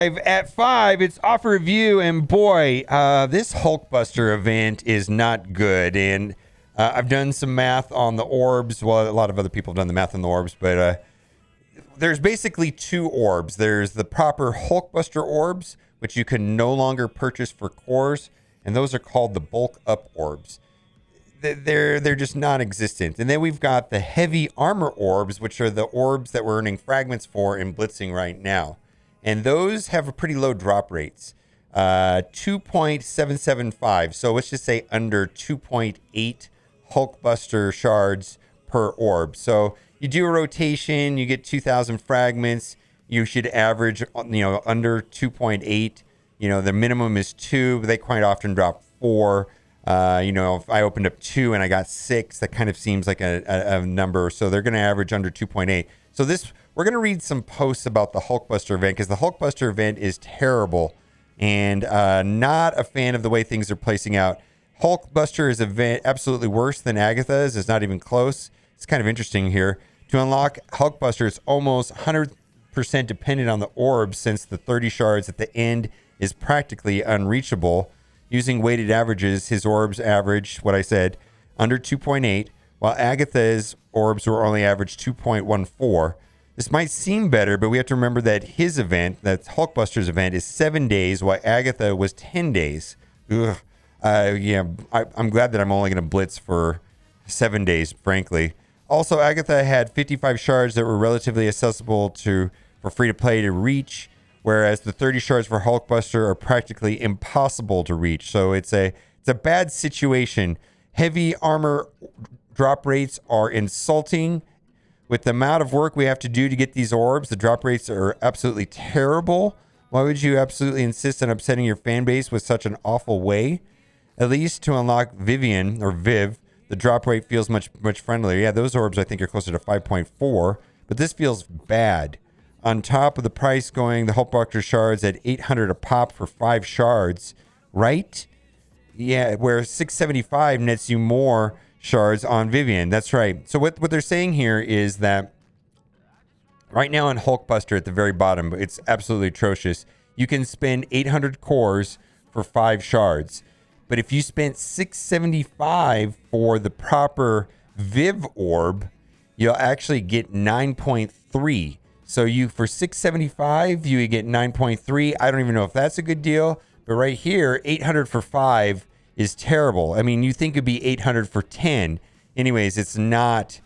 At 5, it's off review, and boy, this Hulkbuster event is not good. And I've done some math on the orbs. Well, a lot of other people have done the math on the orbs, but there's basically 2 orbs. There's the proper Hulkbuster orbs, which you can no longer purchase for cores, and those are called the bulk up orbs. They're just non-existent. And then we've got the heavy armor orbs, which are the orbs that we're earning fragments for in blitzing right now. And those have a pretty low drop rates, 2.775. So let's just say under 2.8 Hulkbuster shards per orb. So you do a rotation, you get 2,000 fragments. You should average, under 2.8. The minimum is 2, but they quite often drop 4. If I opened up 2 and I got 6, that kind of seems like a number. So they're going to average under 2.8. So we're going to read some posts about the Hulkbuster event, because the Hulkbuster event is terrible and not a fan of the way things are placing out. Hulkbuster is absolutely worse than Agatha's. It's not even close. It's kind of interesting here. To unlock Hulkbuster, it's almost 100% dependent on the orbs, since the 30 shards at the end is practically unreachable. Using weighted averages, his orbs average, what I said, under 2.8, while Agatha's orbs were only average 2.14. This might seem better, but we have to remember that his event, that Hulkbuster's event, is 7 days, while Agatha was 10 days. Ugh. I'm glad that I'm only going to blitz for 7 days, frankly. Also, Agatha had 55 shards that were relatively accessible for free-to-play to reach, whereas the 30 shards for Hulkbuster are practically impossible to reach. So it's a bad situation. Heavy armor drop rates are insulting. With the amount of work we have to do to get these orbs, the drop rates are absolutely terrible. Why would you absolutely insist on upsetting your fan base with such an awful way? At least to unlock Vivian, or Viv, the drop rate feels much friendlier. Yeah, those orbs I think are closer to 5.4, but this feels bad. On top of the price going, the Hulkbuster shards at 800 a pop for 5 shards, right? Yeah, where 675 nets you more shards on Vivian. That's right. So what they're saying here is that right now on Hulkbuster at the very bottom, it's absolutely atrocious. You can spend 800 cores for 5 shards. But if you spent 675 for the proper Viv orb, you'll actually get 9.3. So for 675, you get 9.3. I don't even know if that's a good deal. But right here, 800 for 5 is terrible. I mean, you think it'd be 800 for 10. Anyways, it's not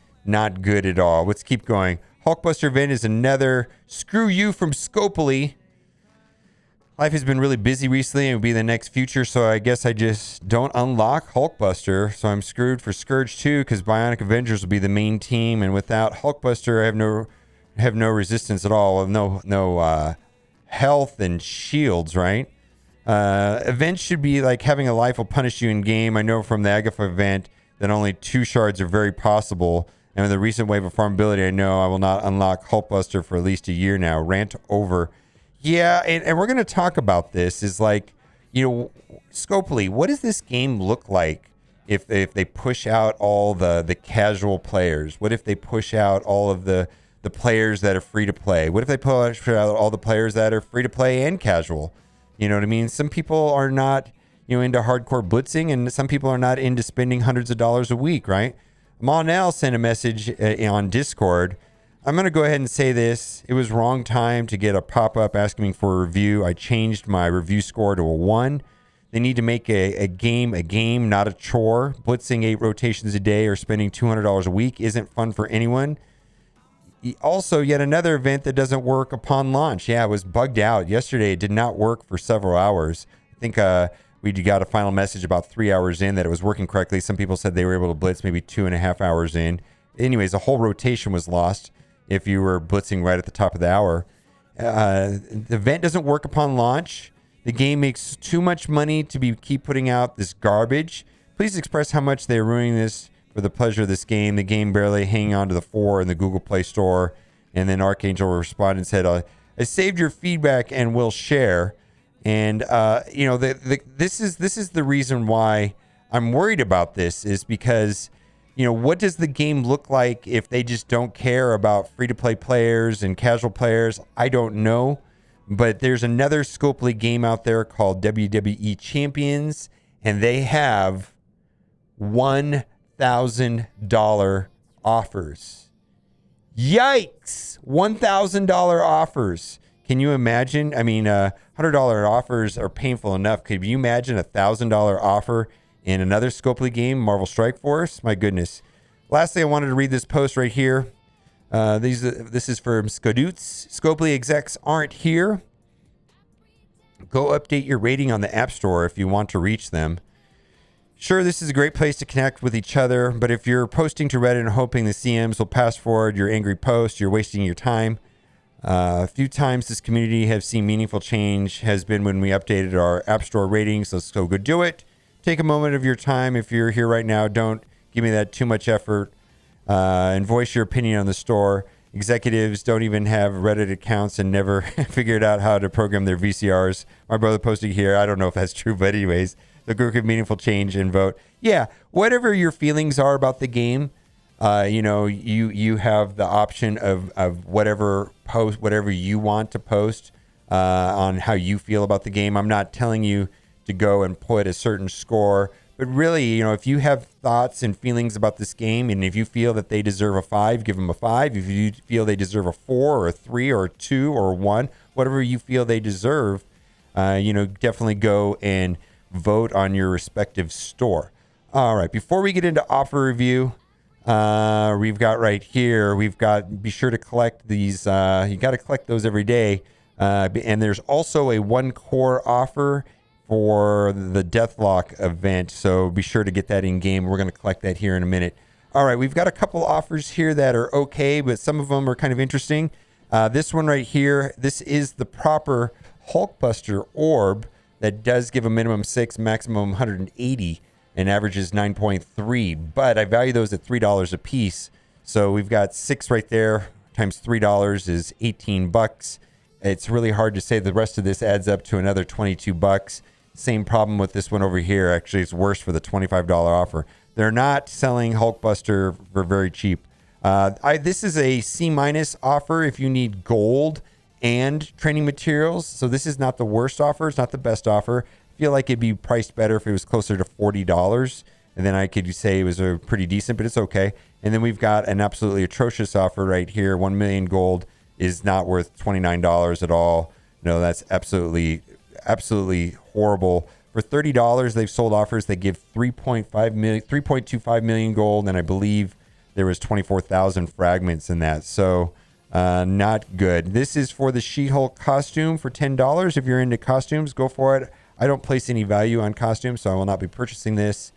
good at all. Let's keep going. Hulkbuster event is another screw you from Scopely. Life has been really busy recently and will be the next future, so I guess I just don't unlock Hulkbuster. So I'm screwed for Scourge 2, because Bionic Avengers will be the main team, and without Hulkbuster, I have no resistance at all. No health and shields, right? Events should be like having a life will punish you in game. I know from the Agatha event that only 2 shards are very possible. And with the recent wave of farmability, I know I will not unlock Hulkbuster for at least a year now. Rant over. Yeah, and we're going to talk about this. Is like, Scopely, what does this game look like if they push out all the casual players? What if they push out all of the players that are free to play? What if they push out all the players that are free to play and casual? You know what I mean? Some people are not, into hardcore blitzing, and some people are not into spending hundreds of dollars a week, right? Monel sent a message on Discord. I'm going to go ahead and say this. It was wrong time to get a pop-up asking me for a review. I changed my review score to a 1. They need to make a game, not a chore. Blitzing 8 rotations a day or spending $200 a week isn't fun for anyone. Also, yet another event that doesn't work upon launch. Yeah, it was bugged out. Yesterday, it did not work for several hours. I think we got a final message about 3 hours in that it was working correctly. Some people said they were able to blitz maybe 2.5 hours in. Anyways, a whole rotation was lost if you were blitzing right at the top of the hour. The event doesn't work upon launch. The game makes too much money to keep putting out this garbage. Please express how much they're ruining this for the pleasure of this game. The game barely hanging on to the 4 in the Google Play Store. And then Archangel responded and said, I saved your feedback and will share. And, this is the reason why I'm worried about this, is because what does the game look like if they just don't care about free-to-play players and casual players? I don't know. But there's another Scopely game out there called WWE Champions, and they have $1,000 offers. Yikes! $1,000 offers. Can you imagine? I mean, $100 offers are painful enough. Could you imagine a $1,000 offer in another Scopely game, Marvel Strike Force? My goodness. Lastly, I wanted to read this post right here. This is from Skadoots. Scopely execs aren't here. Go update your rating on the App Store if you want to reach them. Sure, this is a great place to connect with each other, but if you're posting to Reddit and hoping the CMs will pass forward your angry post, you're wasting your time. A few times this community has seen meaningful change has been when we updated our App Store ratings. Let's go do it. Take a moment of your time. If you're here right now, don't give me that too much effort. And voice your opinion on the store. Executives don't even have Reddit accounts and never figured out how to program their VCRs. My brother posted here. I don't know if that's true, but anyways, the group of meaningful change and vote. Yeah, whatever your feelings are about the game, you have the option of whatever you want to post on how you feel about the game. I'm not telling you to go and put a certain score, but really, if you have thoughts and feelings about this game, and if you feel that they deserve a 5, give them a 5. If you feel they deserve a 4 or a 3 or a 2 or a 1, whatever you feel they deserve, definitely go and vote on your respective store. All right, before we get into offer review, we've got right here, be sure to collect these. You got to collect those every day. And there's also a 1 core offer for the Deathlock event. So be sure to get that in game. We're going to collect that here in a minute. All right, we've got a couple offers here that are okay, but some of them are kind of interesting. This one right here, this is the proper Hulkbuster orb that does give a minimum 6, maximum 180, and averages 9.3. But I value those at $3 a piece. So we've got 6 right there times $3 is $18. It's really hard to say the rest of this adds up to another $22. Same problem with this one over here. Actually, it's worse for the $25 offer. They're not selling Hulkbuster for very cheap. This is a C- offer if you need gold and training materials. So this is not the worst offer. It's not the best offer. I feel like it'd be priced better if it was closer to $40. And then I could say it was a pretty decent, but it's okay. And then we've got an absolutely atrocious offer right here. 1 million gold is not worth $29 at all. No, that's absolutely horrible. For $30, they've sold offers that give 3.25 million gold, and I believe there was 24,000 fragments in that. So not good. This is for the She-Hulk costume for $10. If you're into costumes, go for it. I don't place any value on costumes, so I will not be purchasing this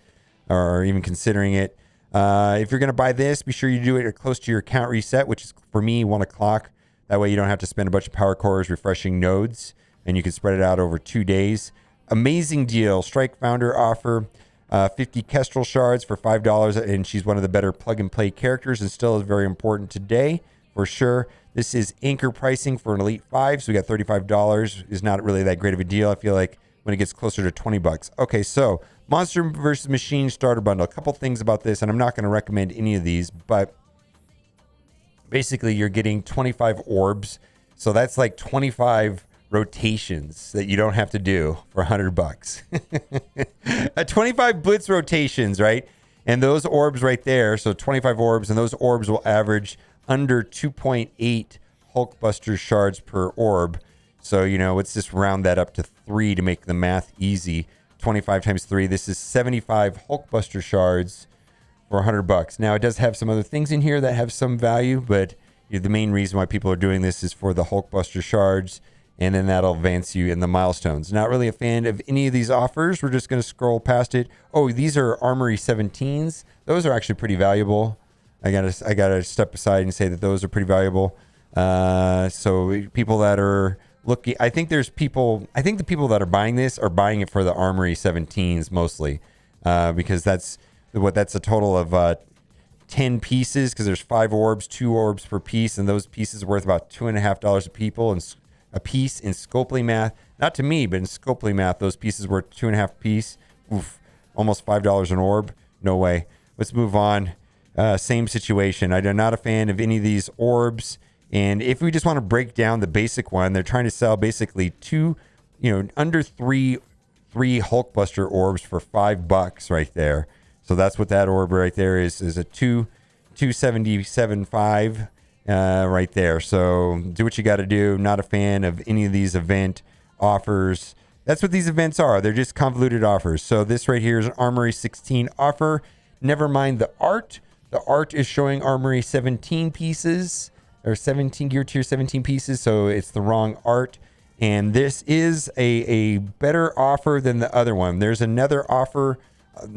or even considering it. If you're going to buy this, be sure you do it close to your account reset, which is, for me, 1 o'clock. That way you don't have to spend a bunch of power cores refreshing nodes, and you can spread it out over 2 days. Amazing deal. Strike Founder offer 50 Kestrel shards for $5, and she's one of the better plug-and-play characters and still is very important today, for sure. This is anchor pricing for an Elite 5, so we got $35. Is not really that great of a deal. I feel like when it gets closer to $20. Okay, so Monster vs. Machine starter bundle. A couple things about this, and I'm not going to recommend any of these, but basically you're getting 25 orbs. So that's like 25 rotations that you don't have to do for $100. 25 blitz rotations, right? And those orbs right there, so 25 orbs, and those orbs will average under 2.8 Hulkbuster shards per orb. So, let's just round that up to 3 to make the math easy. 25 times 3, this is 75 Hulkbuster shards for $100. Now, it does have some other things in here that have some value, but the main reason why people are doing this is for the Hulkbuster shards, and then that'll advance you in the milestones. Not really a fan of any of these offers. We're just going to scroll past it. Oh, these are Armory 17s. Those are actually pretty valuable. I gotta step aside and say that those are pretty valuable. So people that are looking, I think the people that are buying this are buying it for the Armory 17s mostly, because that's a total of 10 pieces, because there's 5 orbs, 2 orbs per piece, and those pieces are worth about $2.50 a piece in Scopely math. Not to me, but in Scopely math, those pieces were $2.50 a piece. Oof, almost $5 an orb. No way. Let's move on. Same situation. I'm not a fan of any of these orbs. And if we just want to break down the basic one, they're trying to sell basically under three Hulkbuster orbs for $5 right there. So that's what that orb right there is a 277.5 right there. So do what you got to do. Not a fan of any of these event offers. That's what these events are. They're just convoluted offers. So this right here is an Armory 16 offer. Never mind the art. The art is showing Armory 17 pieces, or 17 gear tier 17 pieces. So it's the wrong art. And this is a better offer than the other one. There's another offer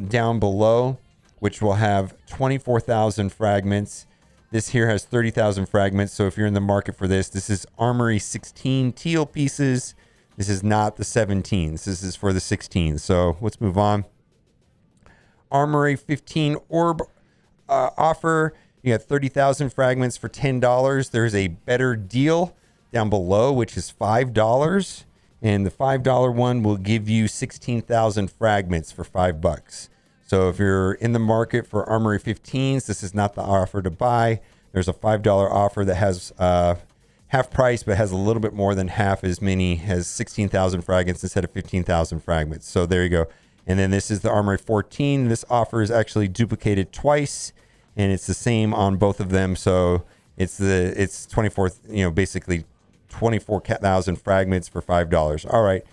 down below, which will have 24,000 fragments. This here has 30,000 fragments. So if you're in the market for this is Armory 16 teal pieces. This is not the 17s. This is for the 16s. So let's move on. Armory 15 orb offer. You got 30,000 fragments for $10. There's a better deal down below, which is $5. And the $5 one will give you 16,000 fragments for $5. So if you're in the market for Armory 15s, this is not the offer to buy. There's a $5 offer that has half price, but has a little bit more than half as many, has 16,000 fragments instead of 15,000 fragments. So there you go. And then this is the Armory 14. This offer is actually duplicated twice, and it's the same on both of them. So it's 24, basically 24,000 fragments for $5. All right.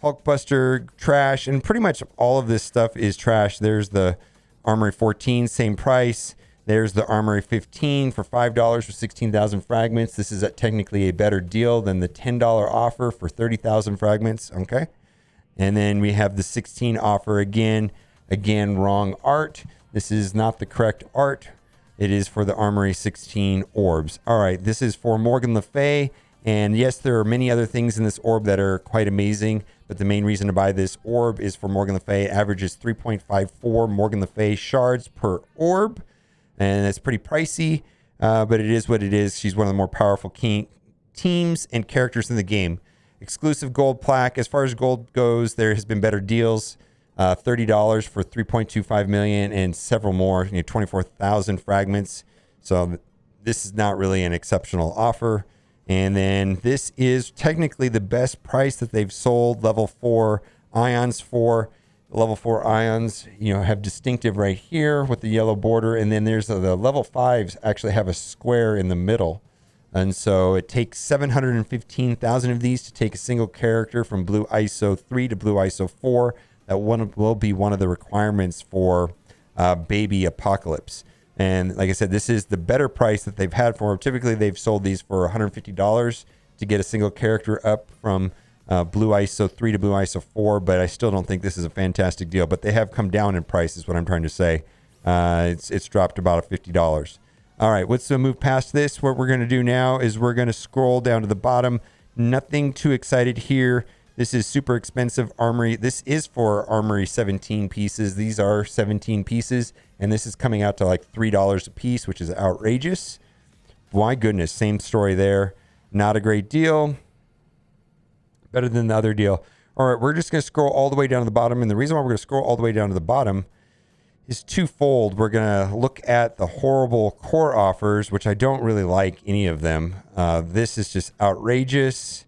Hulkbuster trash, and pretty much all of this stuff is trash. There's the Armory 14, same price. There's the Armory 15 for $5 for 16,000 fragments. This is technically a better deal than the $10 offer for 30,000 fragments. Okay. And then we have the 16 offer again, wrong art. This is not the correct art. It is for the Armory 16 orbs. All right. This is for Morgan Le Fay. And yes, there are many other things in this orb that are quite amazing, but the main reason to buy this orb is for Morgan Le Fay. It averages 3.54 Morgan Le Fay shards per orb, and that's pretty pricey, but it is what it is. She's one of the more powerful teams and characters in the game. Exclusive gold plaque. As far as gold goes, there has been better deals. $30 for 3.25 million and several more, 24,000 fragments. So this is not really an exceptional offer. And then this is technically the best price that they've sold level 4 ions for. Level 4 ions, have distinctive right here with the yellow border. And then there's the level 5s actually have a square in the middle. And so it takes 715,000 of these to take a single character from Blue ISO 3 to Blue ISO 4. That one will be one of the requirements for Baby Apocalypse. And like I said, this is the better price that they've had for them. Typically, they've sold these for $150 to get a single character up from Blue ISO 3 to Blue ISO 4. But I still don't think this is a fantastic deal. But they have come down in price is what I'm trying to say. It's dropped about $50. All right, let's move past this. What we're going to do now is we're going to scroll down to the bottom. Nothing too excited here. This is super expensive Armory. This is for Armory 17 pieces. These are 17 pieces, and this is coming out to like $3 a piece, which is outrageous. My goodness, same story there. Not a great deal. Better than the other deal. All right, we're just going to scroll all the way down to the bottom, and the reason why we're going to scroll all the way down to the bottom is twofold. We're going to look at the horrible core offers, which I don't really like any of them. This is just outrageous.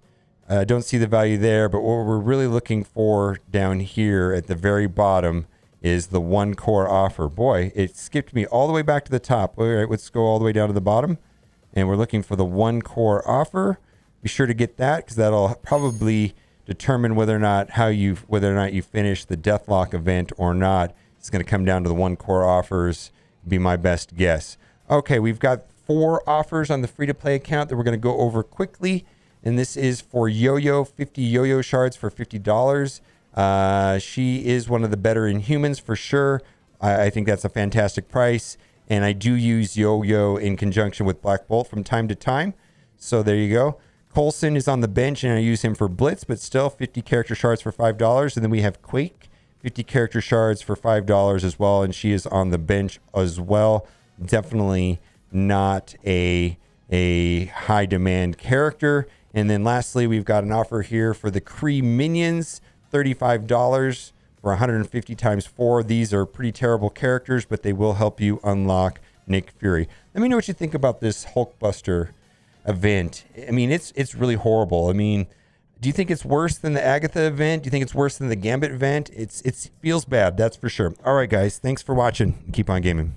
I don't see the value there, but what we're really looking for down here at the very bottom is the one core offer. Boy, it skipped me all the way back to the top. All right, let's go all the way down to the bottom, and we're looking for the one core offer. Be sure to get that because that'll probably determine whether or not you finish the Deathlock event or not. It's going to come down to the one core offers. Be my best guess. Okay, we've got 4 offers on the free-to-play account that we're going to go over quickly. And this is for Yo-Yo, 50 Yo-Yo shards for $50. She is one of the better Inhumans for sure. I think that's a fantastic price. And I do use Yo-Yo in conjunction with Black Bolt from time to time. So there you go. Coulson is on the bench, and I use him for Blitz, but still 50 character shards for $5. And then we have Quake, 50 character shards for $5 as well. And she is on the bench as well. Definitely not a high demand character. And then lastly, we've got an offer here for the Kree Minions, $35 for 150 times 4. These are pretty terrible characters, but they will help you unlock Nick Fury. Let me know what you think about this Hulkbuster event. I mean, it's really horrible. I mean, do you think it's worse than the Agatha event? Do you think it's worse than the Gambit event? It feels bad, that's for sure. All right, guys, thanks for watching. Keep on gaming.